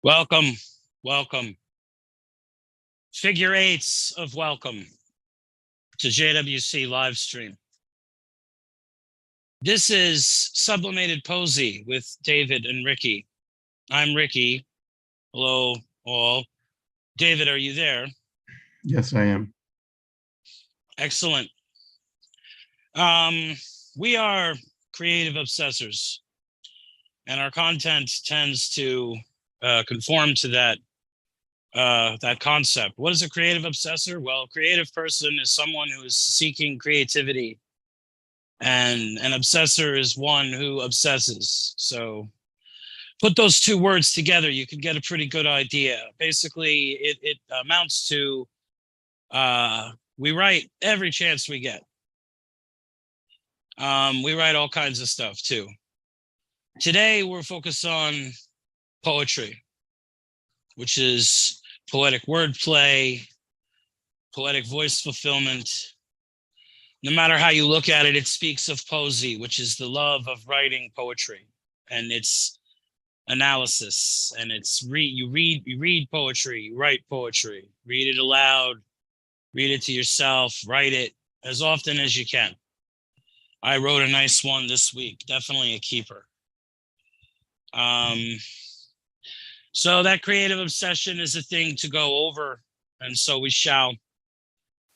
Welcome, welcome. Figure eights of welcome to JWC Livestream. This is Sublimated Poesy with David and Ricky. I'm Ricky. Hello, all. David, are you there? Yes, I am. Excellent. We are creative obsessors, and our content tends to conform to that concept. What is a creative obsessor? Well, a creative person is someone who is seeking creativity, and an obsessor is one who obsesses. So put those two words together, you can get a pretty good idea. Basically, it amounts to we write every chance we get. We write all kinds of stuff too. Today, we're focused on poetry, which is poetic wordplay, poetic voice fulfillment. No matter how you look at it, it speaks of poesy, which is the love of writing poetry and its analysis. And it's you read poetry, you write poetry, read it aloud, read it to yourself, write it as often as you can. I wrote a nice one this week, definitely a keeper. So that creative obsession is a thing to go over, and so we shall.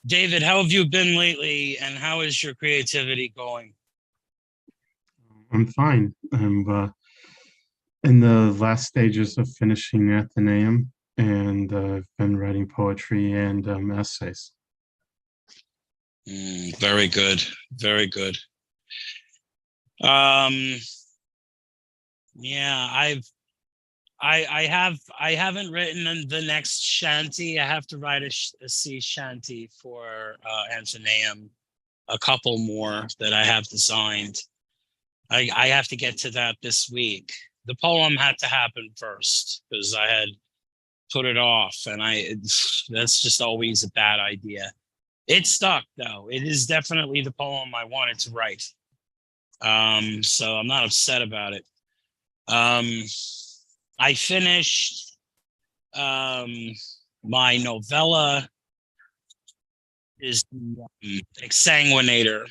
David, how have you been lately, and how is your creativity going? I'm fine. I'm in the last stages of finishing Athenaeum, and I've been writing poetry and essays. Very good, very good. Yeah, I haven't written the next shanty. I have to write a sea shanty for Athenaeum, a couple more that I have designed. I have to get to that this week. The poem had to happen first because I had put it off, and that's just always a bad idea. It stuck though. It is definitely the poem I wanted to write. So I'm not upset about it. I finished my novella is Exsanguinator,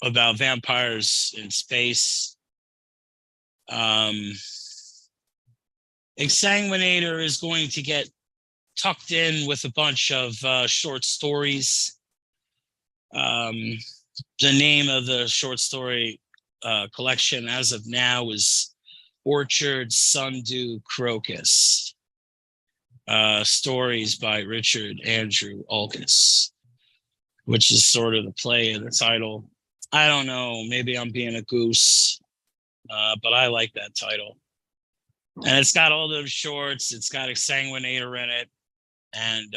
about vampires in space. Exsanguinator is going to get tucked in with a bunch of short stories. The name of the short story collection as of now is Orchard, Sundew, Crocus. Stories by Richard Andrew Olkus, which is sort of the play of the title. I don't know, maybe I'm being a goose, but I like that title. And it's got all those shorts, it's got Exsanguinator in it, and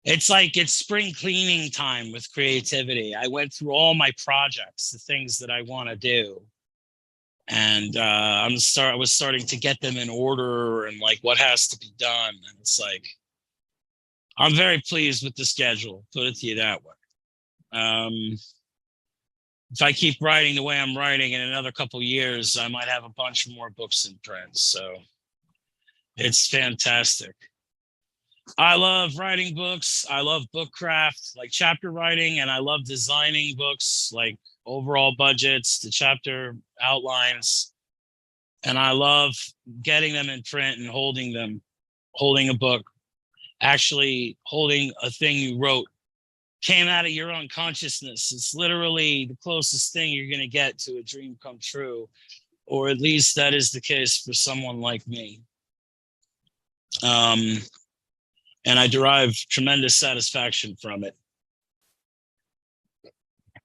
it's like it's spring cleaning time with creativity. I went through all my projects, the things that I want to do, and I was starting to get them in order and like what has to be done. And it's like, I'm very pleased with the schedule, put it to you that way. If I keep writing the way I'm writing, in another couple years, I might have a bunch more books in print. So it's fantastic. I love writing books. I love book craft, like chapter writing, and I love designing books, like overall budgets, the chapter outlines. And I love getting them in print and holding them, holding a book, actually holding a thing you wrote, came out of your unconsciousness. It's literally the closest thing you're going to get to a dream come true, or at least that is the case for someone like me. And I derive tremendous satisfaction from it.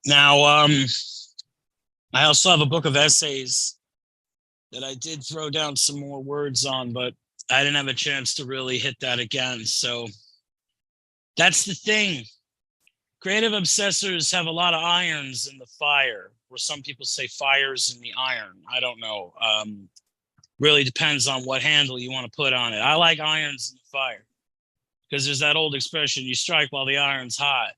Now, I also have a book of essays that I did throw down some more words on, but I didn't have a chance to really hit that again. So that's the thing. Creative obsessors have a lot of irons in the fire, or some people say fires in the iron. I don't know. Really depends on what handle you want to put on it. I like irons in the fire because there's that old expression, you strike while the iron's hot.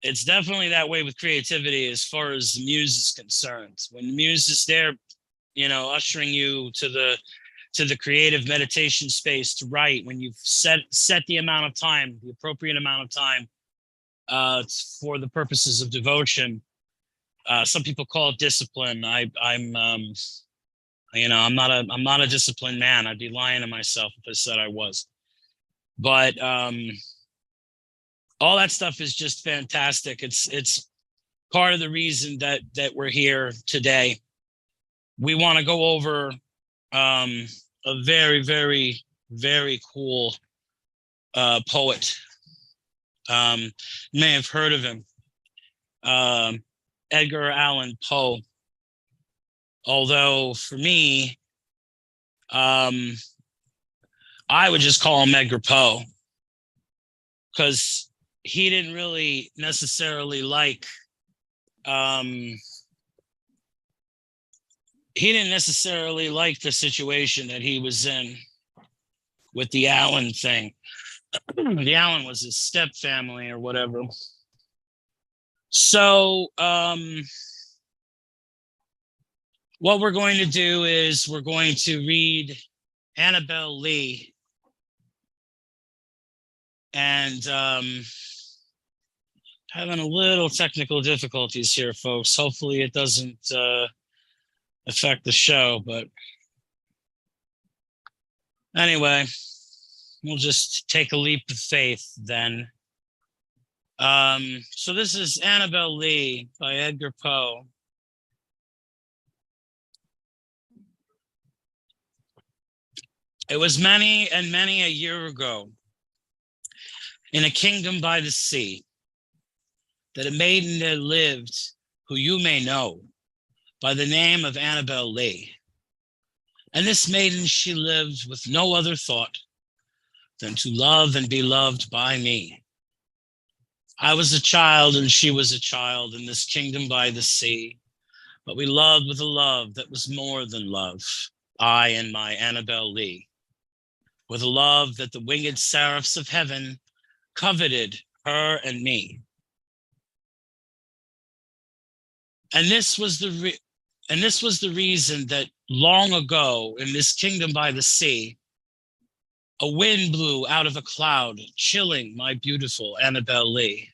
It's definitely that way with creativity as far as the muse is concerned. When the muse is there, ushering you to the to the creative meditation space to write, when you've set the amount of time, the appropriate amount of time for the purposes of devotion. Some people call it discipline. I'm not a disciplined man. I'd be lying to myself if I said I was. But all that stuff is just fantastic. It's part of the reason that we're here today. We want to go over a very, very, very cool poet. You may have heard of him, Edgar Allan Poe. Although for me, I would just call him Edgar Poe, because he didn't really necessarily like the situation that he was in with the Allen thing. The Allen was his step family or whatever. So what we're going to do is we're going to read Annabel Lee. And having a little technical difficulties here, folks. Hopefully it doesn't affect the show, but anyway, we'll just take a leap of faith then. So this is Annabel Lee by Edgar Poe. It was many and many a year ago, in a kingdom by the sea, that a maiden there lived who you may know by the name of Annabel Lee. And this maiden, she lived with no other thought than to love and be loved by me. I was a child and she was a child in this kingdom by the sea, but we loved with a love that was more than love, I and my Annabel Lee, with a love that the winged seraphs of heaven coveted her and me. And this was the reason that long ago in this kingdom by the sea, a wind blew out of a cloud, chilling my beautiful Annabel Lee,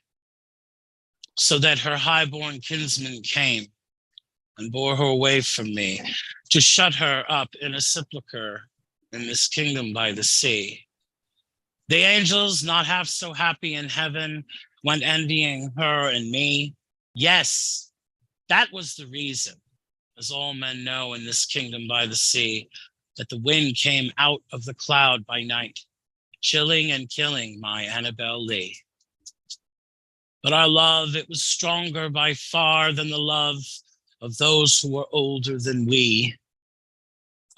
so that her highborn kinsman came and bore her away from me to shut her up in a sepulchre in this kingdom by the sea. The angels, not half so happy in heaven, went envying her and me. Yes, that was the reason, as all men know in this kingdom by the sea, that the wind came out of the cloud by night, chilling and killing my Annabel Lee. But our love, it was stronger by far than the love of those who were older than we,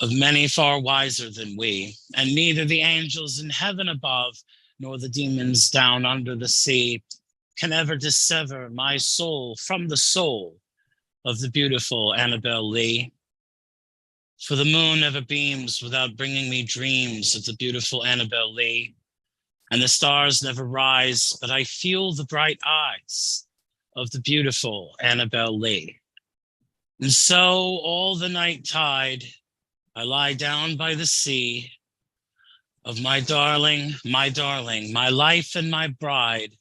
of many far wiser than we, and neither the angels in heaven above nor the demons down under the sea can ever dissever my soul from the soul of the beautiful Annabel Lee. For the moon never beams without bringing me dreams of the beautiful Annabel Lee, and the stars never rise, but I feel the bright eyes of the beautiful Annabel Lee. And so all the night tide, I lie down by the sea of my darling, my life and my bride,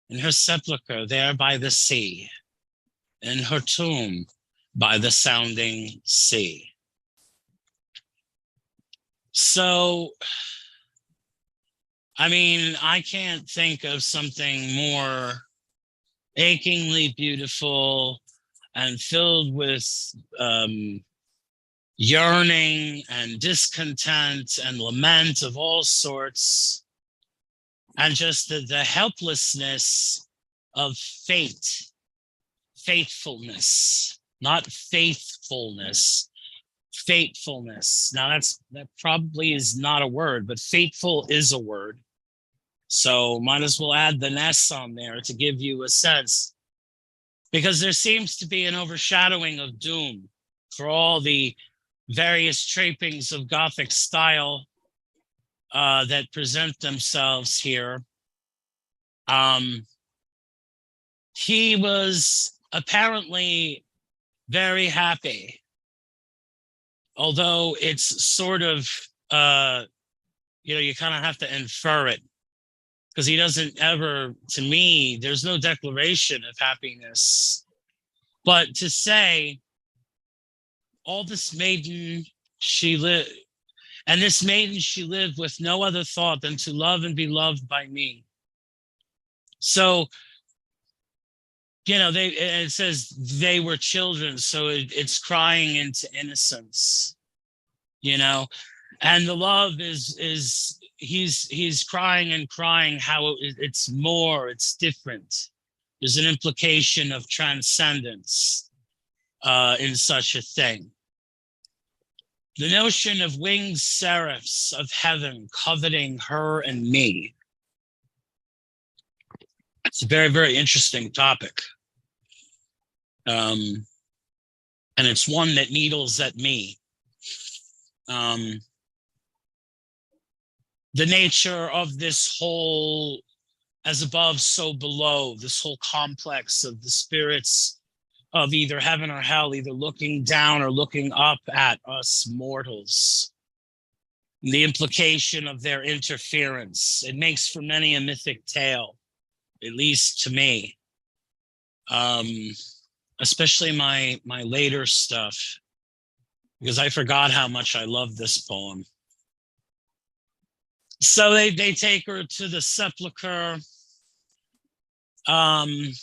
in her sepulchre there by the sea, in her tomb by the sounding sea. So, I mean, I can't think of something more achingly beautiful and filled with yearning and discontent and lament of all sorts, and just the helplessness of faithfulness, not faithfulness, fatefulness. Now that probably is not a word, but faithful is a word. So might as well add the ness on there to give you a sense, because there seems to be an overshadowing of doom for all the various trappings of Gothic style that present themselves here. He was apparently very happy although it's sort of, you kind of have to infer it, because he doesn't ever, to me, there's no declaration of happiness. But to say, all this maiden she lived, and this maiden she lived with no other thought than to love and be loved by me. So, it says they were children, so it's crying into innocence, and the love is he's crying and crying how it's more, it's different. There's an implication of transcendence in such a thing. The notion of winged seraphs of heaven coveting her and me. It's a very, very interesting topic. And it's one that needles at me. The nature of this whole as above, so below, this whole complex of the spirits of either heaven or hell, either looking down or looking up at us mortals. The implication of their interference, it makes for many a mythic tale, at least to me. Especially my later stuff, because I forgot how much I love this poem. So they take her to the sepulcher. And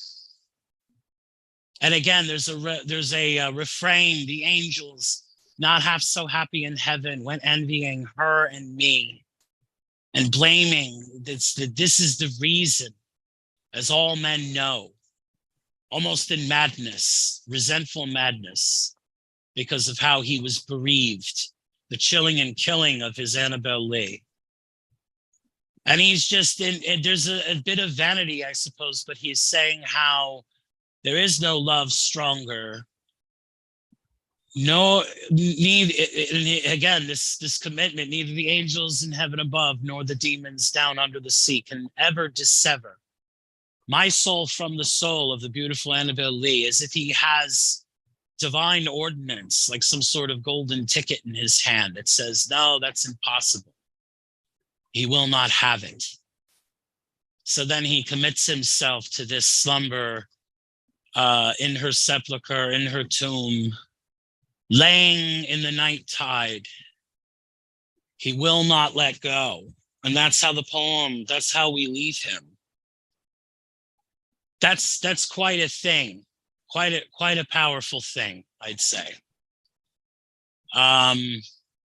again, there's a refrain: the angels, not half so happy in heaven, went envying her and me, and blaming this is the reason, as all men know, almost in madness, resentful madness, because of how he was bereaved, the chilling and killing of his Annabel Lee. And he's just there's a bit of vanity, I suppose, but he's saying how there is no love stronger. No, again, this commitment, neither the angels in heaven above nor the demons down under the sea can ever dissever my soul from the soul of the beautiful Annabel Lee, as if he has divine ordinance, like some sort of golden ticket in his hand that says, no, that's impossible. He will not have it. So then he commits himself to this slumber in her sepulcher, in her tomb, laying in the night tide. He will not let go. And that's how the poem, that's how we leave him. That's quite a thing, quite a powerful thing, I'd say.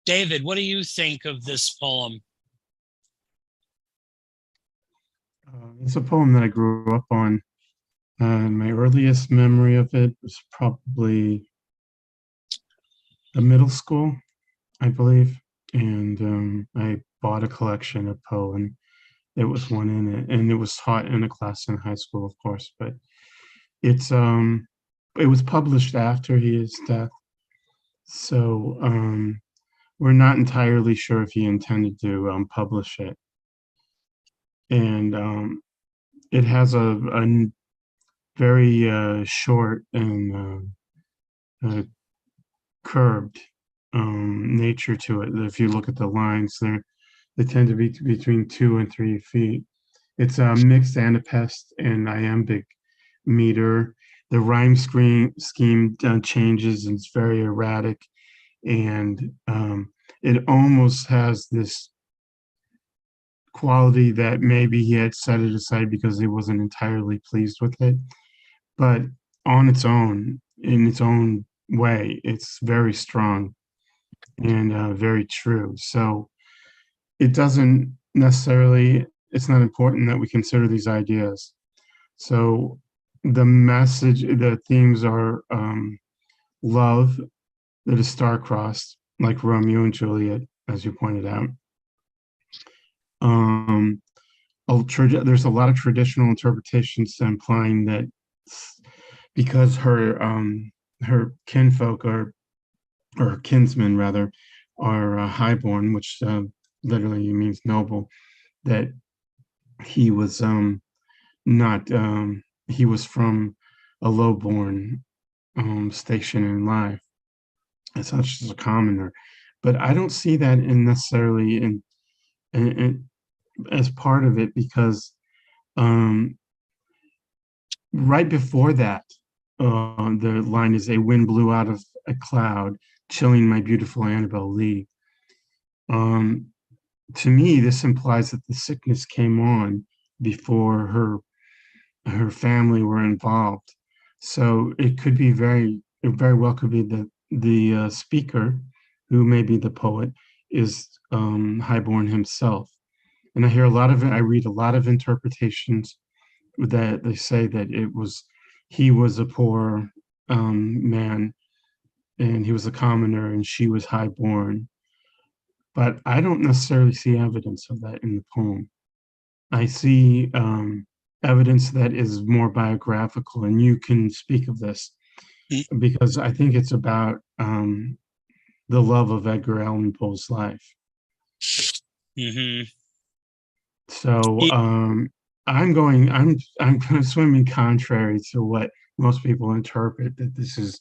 David, what do you think of this poem? It's a poem that I grew up on. My earliest memory of it was probably a middle school, I believe, and I bought a collection of Poe, and there was one in it, and it was taught in a class in high school, of course. But it was published after his death, so we're not entirely sure if he intended to publish it. And it has a very short and curbed nature to it. If you look at the lines, they tend to be between 2 and 3 feet. It's a mixed anapest and iambic meter. The rhyme scheme changes, and it's very erratic, and it almost has this quality that maybe he had set it aside because he wasn't entirely pleased with it. But on its own, in its own way, it's very strong and very true. So it doesn't necessarily, it's not important that we consider these ideas. So the message, the themes are love that is star-crossed, like Romeo and Juliet, as you pointed out. There's a lot of traditional interpretations implying that because her kinfolk or kinsmen rather are highborn, which literally means noble, that he was not he was from a lowborn station in life. as such as a commoner. But I don't see that in necessarily in as part of it, because um, right before that, the line is, "A wind blew out of a cloud, chilling my beautiful Annabel Lee." Um, to me, this implies that the sickness came on before her family were involved. So it could be it very well could be that the speaker, who may be the poet, is highborn himself. And I read a lot of interpretations that they say that he was a poor man, and he was a commoner, and she was highborn. But I don't necessarily see evidence of that in the poem. I see evidence that is more biographical, and you can speak of this, because I think it's about the love of Edgar Allan Poe's life. Mm-hmm. So I'm going to swim in contrary to what most people interpret, that this is,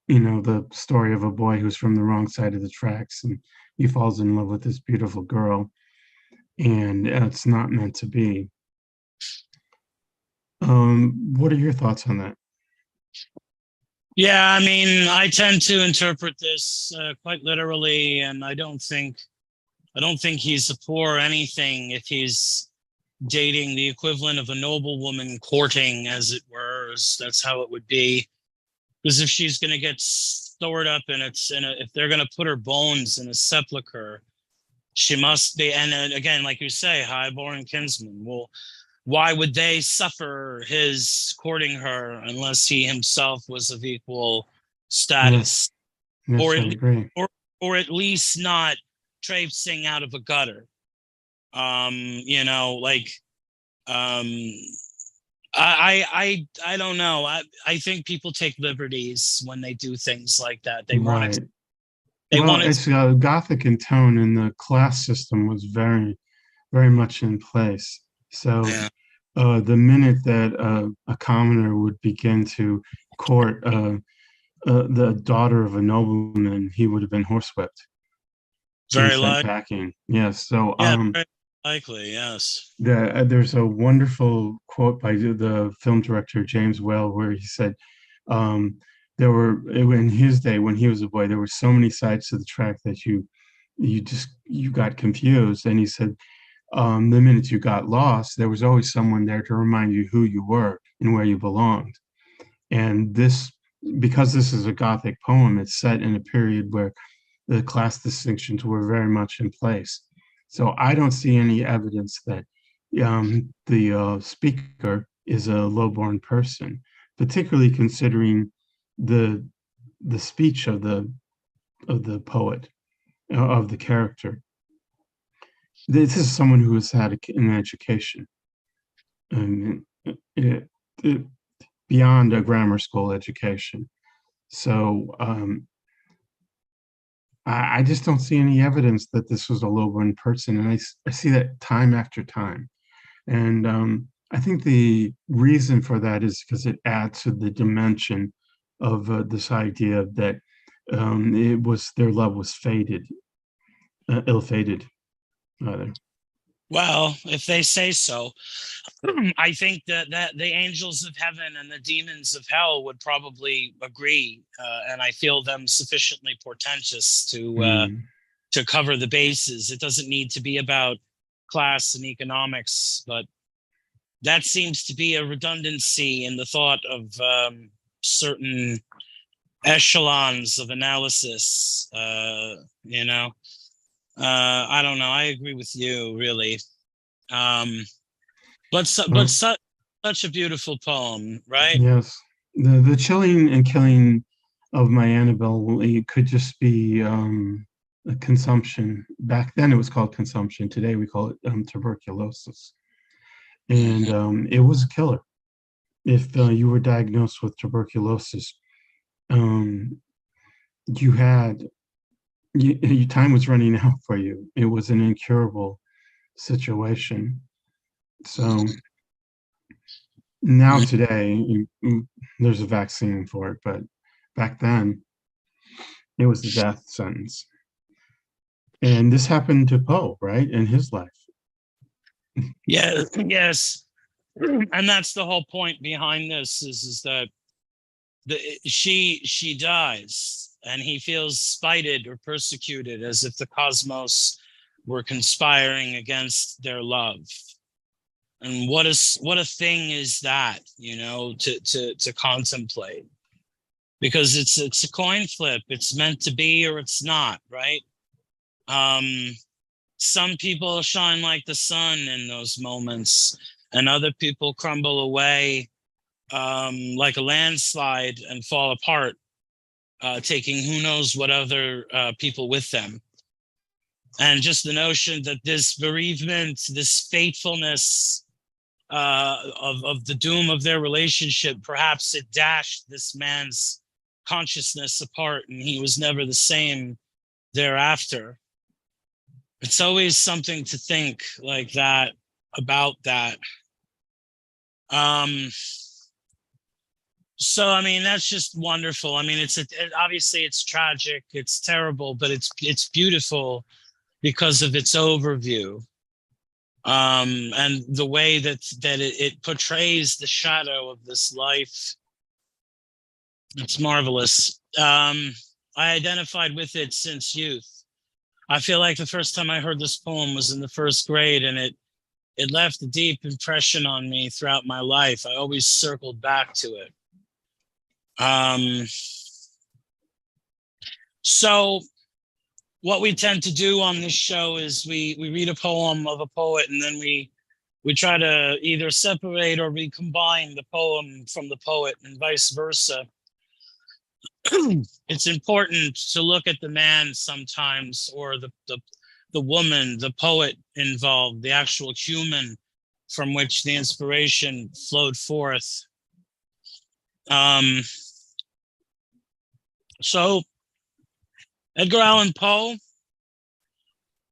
the story of a boy who's from the wrong side of the tracks, and he falls in love with this beautiful girl, and it's not meant to be. What are your thoughts on that? Yeah, I mean, I tend to interpret this quite literally, and I don't think he's a poor anything if he's dating the equivalent of a noblewoman courting, as it were. That's how it would be. Because if she's going to get stored up and if they're going to put her bones in a sepulcher, she must be. And then again, like you say, highborn kinsman. Well, why would they suffer his courting her unless he himself was of equal Yes, status, yes, or I at, agree. or at least not traipsing out of a gutter? Like um, I don't know. I think people take liberties when they do things like that. They want it. Right. They Well, want it. it's Gothic in tone, and the class system was very, very much in place. So Yeah, the minute that a commoner would begin to court the daughter of a nobleman, he would have been horsewhipped and very sent likely. packing. Yes. So Yeah, very likely. Yes. there's a wonderful quote by the film director James Whale, where he said, um, there were, in his day when he was a boy, there were so many sides to the track that you got confused. And he said, the minute you got lost, there was always someone there to remind you who you were and where you belonged. And because this is a Gothic poem, it's set in a period where the class distinctions were very much in place. So I don't see any evidence that the speaker is a lowborn person, particularly considering the speech of the poet, of the character. This is someone who has had an education, and it, beyond a grammar school education. So I just don't see any evidence that this was a lowborn person, and I see that time after time. And I think the reason for that is because it adds to the dimension of this idea that their love was fated, ill-fated, rather. Well, if they say so, I think that the angels of heaven and the demons of hell would probably agree, and I feel them sufficiently portentous Mm, to cover the bases. It doesn't need to be about class and economics, but that seems to be a redundancy in the thought of certain echelons of analysis. I don't know. I agree with you, really. Um, but well, such a beautiful poem, right? yes, the chilling and killing of my Annabelle, it could just be a consumption. Back then, it was called consumption. Today, we call it tuberculosis, and Mm-hmm. it was a killer. If you were diagnosed with tuberculosis, um, you had your time was running out for you. It was an incurable situation. So now today, there's a vaccine for it, but back then, It was the death sentence. And this happened to Poe, right, in his life. Yeah, yes. And that's the whole point behind this is that she dies and he feels spited or persecuted as if the cosmos were conspiring against their love. And what a thing is that, you know, to contemplate, because it's a coin flip. It's meant to be or it's not, right? Some people shine like the sun in those moments, and other people crumble away like a landslide and fall apart, taking who knows what other people with them. And just the notion that this bereavement, this fatefulness of the doom of their relationship, perhaps it dashed this man's consciousness apart and he was never the same thereafter. It's always something to think like that about that. So, I mean, that's just wonderful. I mean, obviously it's tragic, it's terrible, but it's beautiful because of its overview. And the way that it portrays the shadow of this life. It's marvelous. I identified with it since youth. I feel like the first time I heard this poem was in the first grade, and it left a deep impression on me throughout my life. I always circled back to it. So what we tend to do on this show is we read a poem of a poet, and then we try to either separate or recombine the poem from the poet and vice versa. It's important to look at the man sometimes, or the woman, the poet involved, the actual human from which the inspiration flowed forth. So Edgar Allan Poe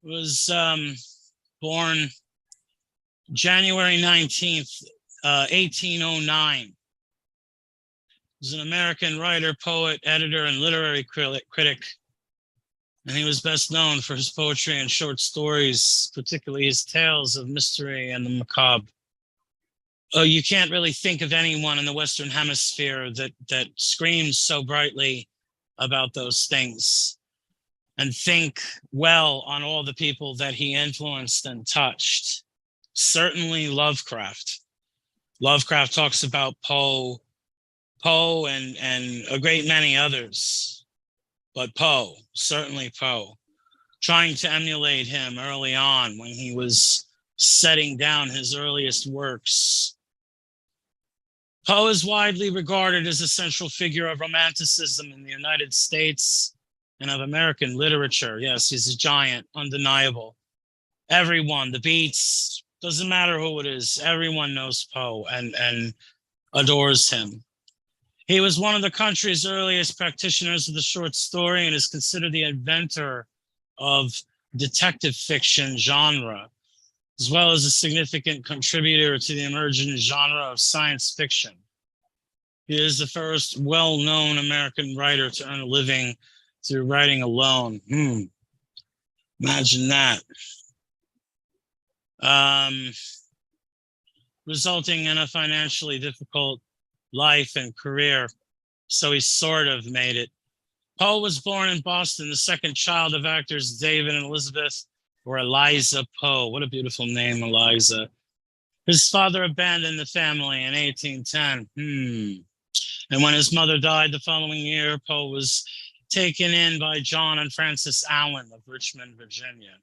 was born January 19th, 1809. He was an American writer, poet, editor, and literary critic. And he was best known for his poetry and short stories, particularly his tales of mystery and the macabre. Oh, you can't really think of anyone in the Western Hemisphere that screams so brightly about those things and think well on all the people that he influenced and touched. Certainly Lovecraft. Lovecraft talks about Poe and a great many others, but Poe, certainly Poe, trying to emulate him early on when he was setting down his earliest works. Poe is widely regarded as a central figure of Romanticism in the United States and of American literature. Yes, he's a giant, undeniable. Everyone, the Beats, doesn't matter who it is, everyone knows Poe and adores him. He was one of the country's earliest practitioners of the short story and is considered the inventor of detective fiction genre, as well as a significant contributor to the emerging genre of science fiction. He is the first well-known American writer to earn a living through writing alone. Imagine that. Resulting in a financially difficult life and career, so he sort of made it. Poe was born in Boston, the second child of actors David and Elizabeth, or Eliza Poe. What a beautiful name, Eliza. His father abandoned the family in 1810. And when his mother died the following year, Poe was taken in by John and Frances Allen of Richmond, Virginia.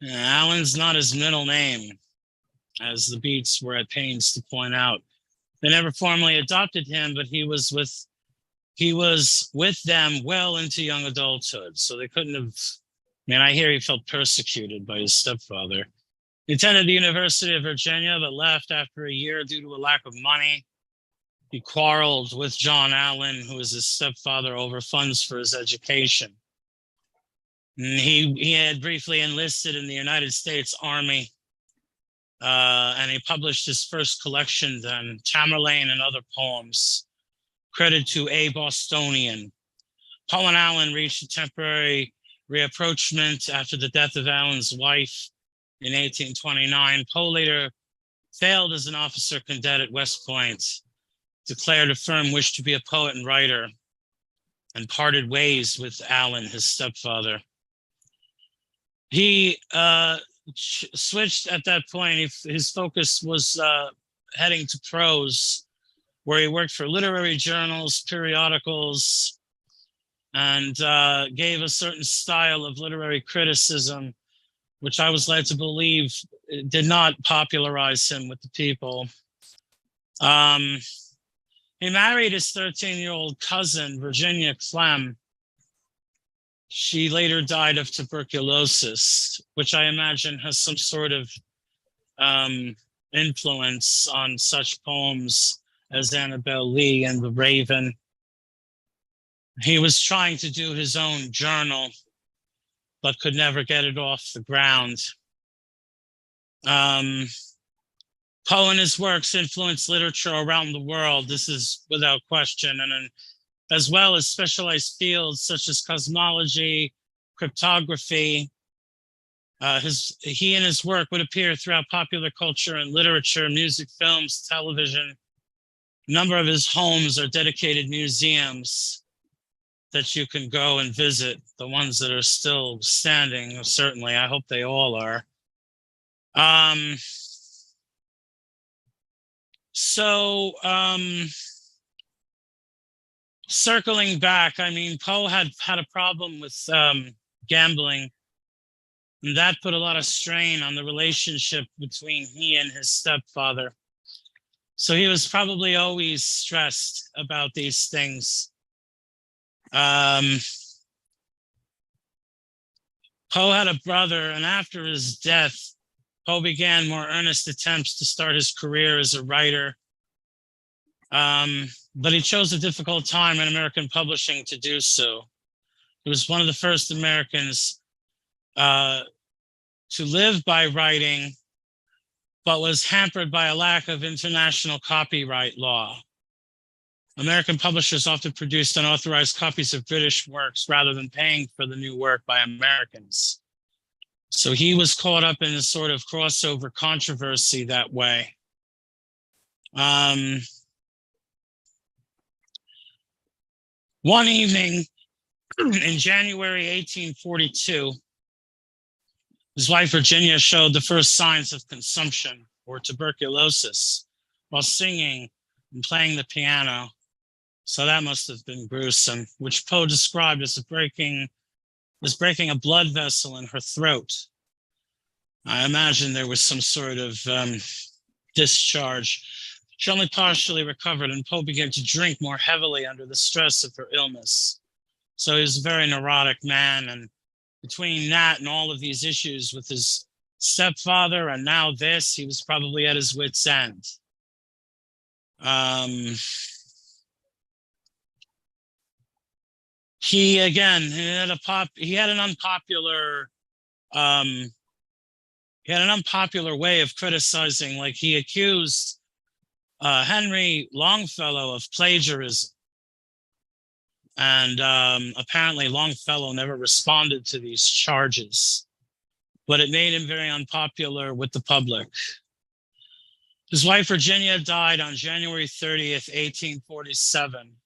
Allen's not his middle name, as the Beats were at pains to point out. They never formally adopted him, but he was with them well into young adulthood. So they couldn't have, I hear he felt persecuted by his stepfather. He attended the University of Virginia, but left after a year due to a lack of money. He quarreled with John Allen, who was his stepfather, over funds for his education. And he had briefly enlisted in the United States Army, and he published his first collection then, Tamerlane and Other Poems, credit to A. Bostonian. Poe and Allen reached a temporary rapprochement after the death of Allen's wife in 1829. Poe later failed as an officer cadet at West Point, declared a firm wish to be a poet and writer, and parted ways with Allen, his stepfather. He switched at that point. His focus was heading to prose, where he worked for literary journals, periodicals, and gave a certain style of literary criticism, which I was led to believe did not popularize him with the people. He married his 13-year-old cousin, Virginia Clem. She later died of tuberculosis, which I imagine has some sort of influence on such poems as Annabel Lee and The Raven. He was trying to do his own journal, but could never get it off the ground. Poe and his works influenced literature around the world. This is without question, and as well as specialized fields such as cosmology, cryptography. He and his work would appear throughout popular culture and literature, music, films, television. A number of his homes are dedicated museums that you can go and visit. The ones that are still standing, certainly. I hope they all are. Circling back, I mean, Poe had a problem with gambling, and that put a lot of strain on the relationship between he and his stepfather. So he was probably always stressed about these things. Poe had a brother, and after his death, Poe began more earnest attempts to start his career as a writer. But he chose a difficult time in American publishing to do so. He was one of the first Americans to live by writing, but was hampered by a lack of international copyright law. American publishers often produced unauthorized copies of British works rather than paying for the new work by Americans. So he was caught up in a sort of crossover controversy that way. One evening in January 1842, his wife Virginia showed the first signs of consumption or tuberculosis while singing and playing the piano. So that must have been gruesome, which Poe described as breaking a blood vessel in her throat. I imagine there was some sort of discharge. She only partially recovered, and Poe began to drink more heavily under the stress of her illness. So he was a very neurotic man, and between that and all of these issues with his stepfather and now this, he was probably at his wit's end. He had an unpopular way of criticizing. Like, he accused Henry Longfellow of plagiarism, and apparently Longfellow never responded to these charges, but it made him very unpopular with the public. His wife Virginia died on January 30th, 1847.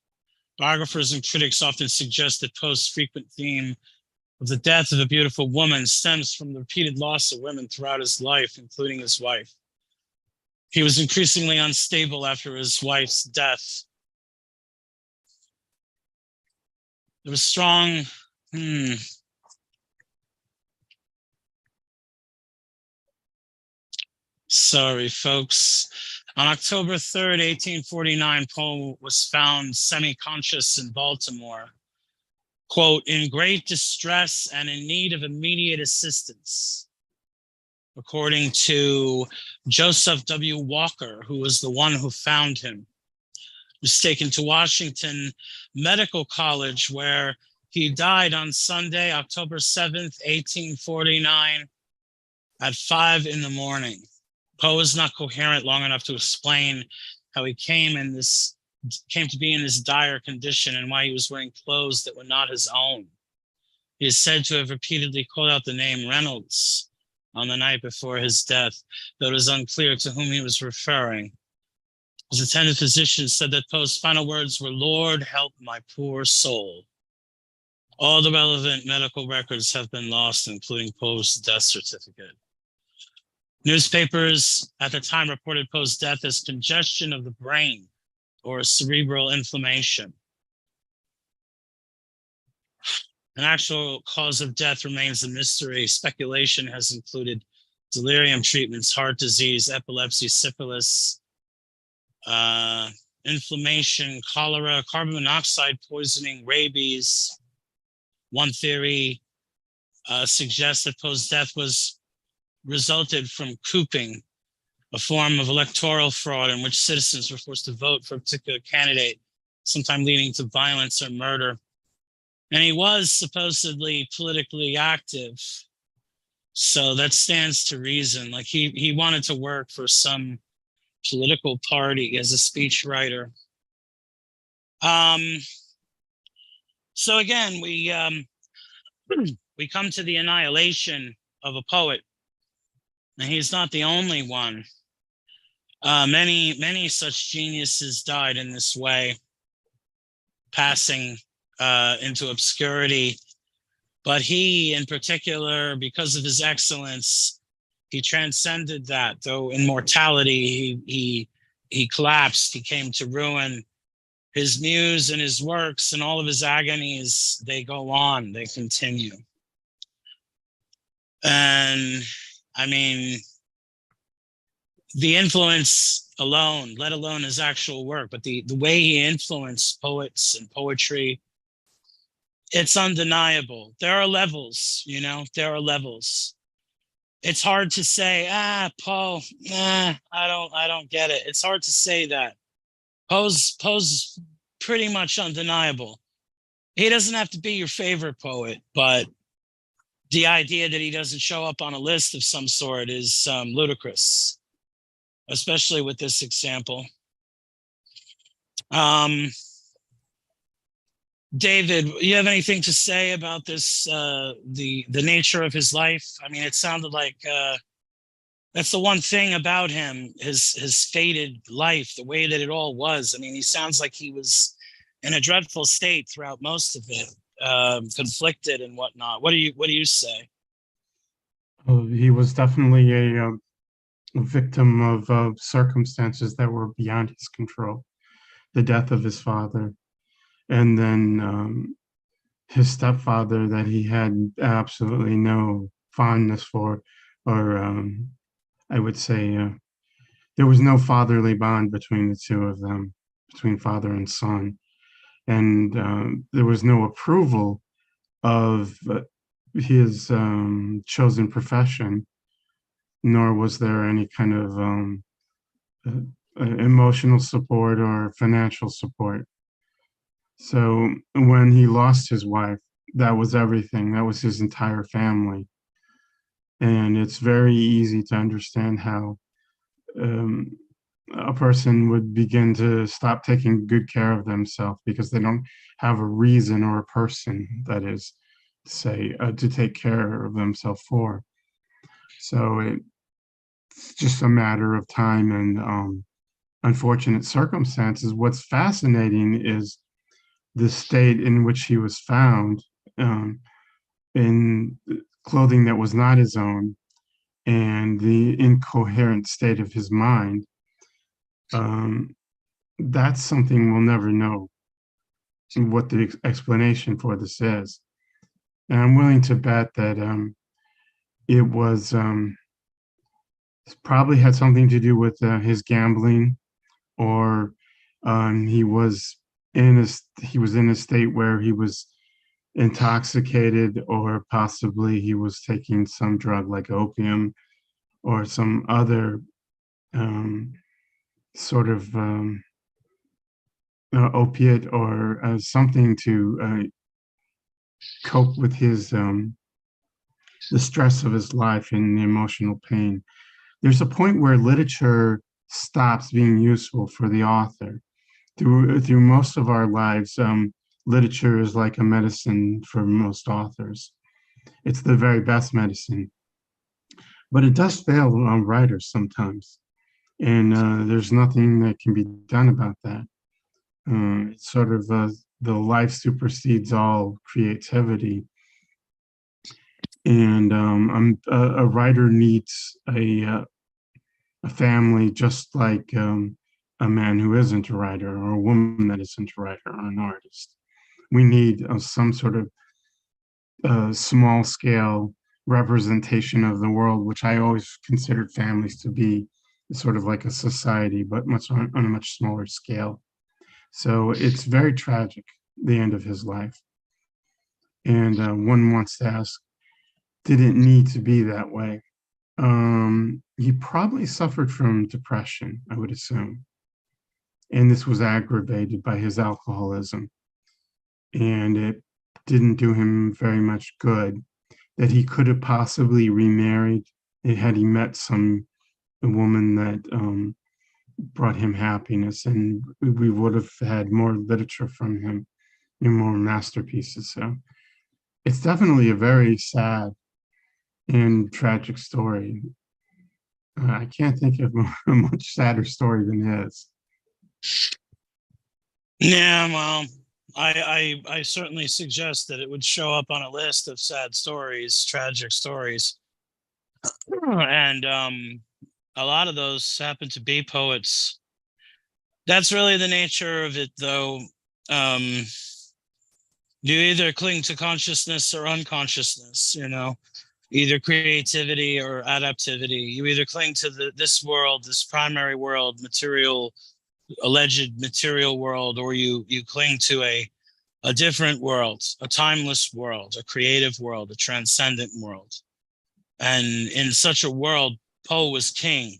Biographers and critics often suggest that Poe's frequent theme of the death of a beautiful woman stems from the repeated loss of women throughout his life, including his wife. He was increasingly unstable after his wife's death. There was strong, sorry, folks. On October 3rd, 1849, Poe was found semi-conscious in Baltimore, quote, in great distress and in need of immediate assistance, according to Joseph W. Walker, who was the one who found him. He was taken to Washington Medical College, where he died on Sunday, October 7th, 1849, at 5 a.m. Poe is not coherent long enough to explain how he came in this came to be in this dire condition and why he was wearing clothes that were not his own. He is said to have repeatedly called out the name Reynolds on the night before his death, though it is unclear to whom he was referring. His attendant physician said that Poe's final words were, "Lord, help my poor soul." All the relevant medical records have been lost, including Poe's death certificate. Newspapers at the time reported Poe's death as congestion of the brain or cerebral inflammation. An actual cause of death remains a mystery. Speculation has included delirium treatments, heart disease, epilepsy, syphilis, inflammation, cholera, carbon monoxide poisoning, rabies. One theory suggests that Poe's death was resulted from couping, a form of electoral fraud in which citizens were forced to vote for a particular candidate, sometimes leading to violence or murder. And he was supposedly politically active. So that stands to reason. Like he wanted to work for some political party as a speechwriter. So again, we come to the annihilation of a poet, and he's not the only one. Many such geniuses died in this way, passing into obscurity. But he, in particular, because of his excellence, he transcended that. Though in mortality, he collapsed. He came to ruin. His muse and his works and all of his agonies, they go on, they continue. And I mean, the influence alone, let alone his actual work, but the way he influenced poets and poetry, it's undeniable. There are levels, you know, there are levels. It's hard to say, Poe, I don't get it. It's hard to say that. Poe's pretty much undeniable. He doesn't have to be your favorite poet, but the idea that he doesn't show up on a list of some sort is ludicrous, especially with this example. David, you have anything to say about this, the nature of his life? I mean, it sounded like that's the one thing about him, his fated life, the way that it all was. I mean, he sounds like he was in a dreadful state throughout most of it, conflicted and whatnot. What do you say? He was definitely a victim of circumstances that were beyond his control. The death of his father, and then his stepfather that he had absolutely no fondness for, or I would say there was no fatherly bond between the two of them, between father and son. And there was no approval of his chosen profession, nor was there any kind of emotional support or financial support. So when he lost his wife, that was everything. That was his entire family. And it's very easy to understand how a person would begin to stop taking good care of themselves because they don't have a reason or a person, that is, say, to take care of themselves for. So it's just a matter of time and unfortunate circumstances. What's fascinating is the state in which he was found, in clothing that was not his own, and the incoherent state of his mind. That's something we'll never know what the explanation for this is. And I'm willing to bet that it was probably had something to do with his gambling, or he was in a state where he was intoxicated, or possibly he was taking some drug like opium or some other sort of opiate, or something to cope with his the stress of his life and the emotional pain. There's a point where literature stops being useful for the author, through most of our lives, literature is like a medicine for most authors. It's the very best medicine, but it does fail on writers sometimes, and there's nothing that can be done about that. It's sort of the life supersedes all creativity, and a writer needs a family just like a man who isn't a writer or a woman that isn't a writer or an artist. We need some sort of small scale representation of the world, which I always considered families to be sort of like a society, but much on a much smaller scale. So it's very tragic, the end of his life. And one wants to ask, did it need to be that way? He probably suffered from depression, I would assume. And this was aggravated by his alcoholism. And it didn't do him very much good. That he could have possibly remarried had he met some woman that brought him happiness, and we would have had more literature from him and more masterpieces. So it's definitely a very sad and tragic story. I can't think of a much sadder story than his. Yeah, well, I certainly suggest that it would show up on a list of sad stories, tragic stories. And a lot of those happen to be poets. That's really the nature of it, though. You either cling to consciousness or unconsciousness, either creativity or adaptivity. You either cling to this world, this primary world, alleged material world, or you cling to a different world, a timeless world, a creative world, a transcendent world. And in such a world, Poe was king.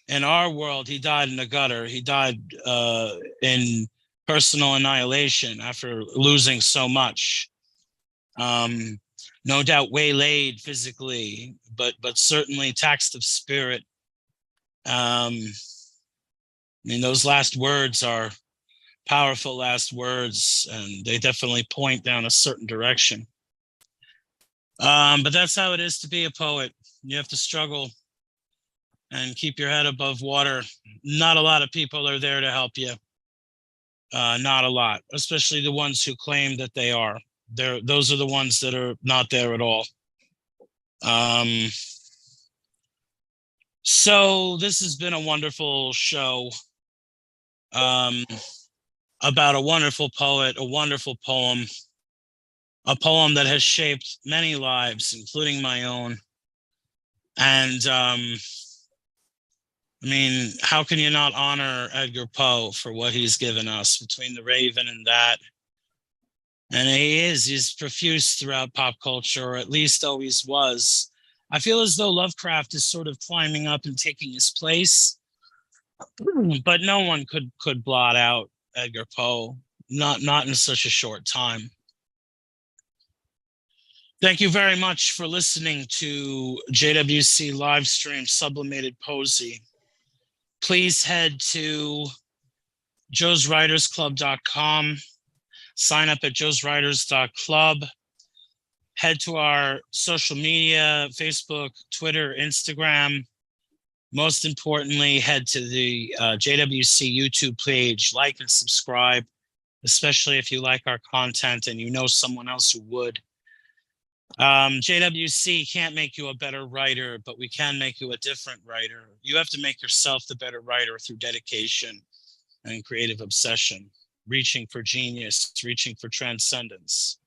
In our world, he died in the gutter. He died in personal annihilation after losing so much. No doubt waylaid physically, but certainly taxed of spirit. Those last words are powerful last words, and they definitely point down a certain direction. But that's how it is to be a poet. You have to struggle and keep your head above water. Not a lot of people are there to help you. Not a lot, especially the ones who claim that they are. Those are the ones that are not there at all. So this has been a wonderful show about a wonderful poet, a wonderful poem, a poem that has shaped many lives, including my own. And how can you not honor Edgar Poe for what he's given us between The Raven and that? And he's profuse throughout pop culture, or at least always was. I feel as though Lovecraft is sort of climbing up and taking his place, but no one could blot out Edgar Poe, not in such a short time. Thank you very much for listening to JWC Livestream Sublimated Poesy. Please head to joeswritersclub.com, sign up at joeswriters.club, head to our social media, Facebook, Twitter, Instagram. Most importantly, head to the JWC YouTube page, like and subscribe, especially if you like our content and you know someone else who would. JWC can't make you a better writer, but we can make you a different writer. You have to make yourself the better writer through dedication and creative obsession, reaching for genius, reaching for transcendence.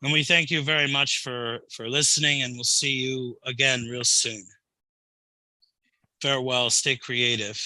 And we thank you very much for listening, and we'll see you again real soon. Farewell, stay creative.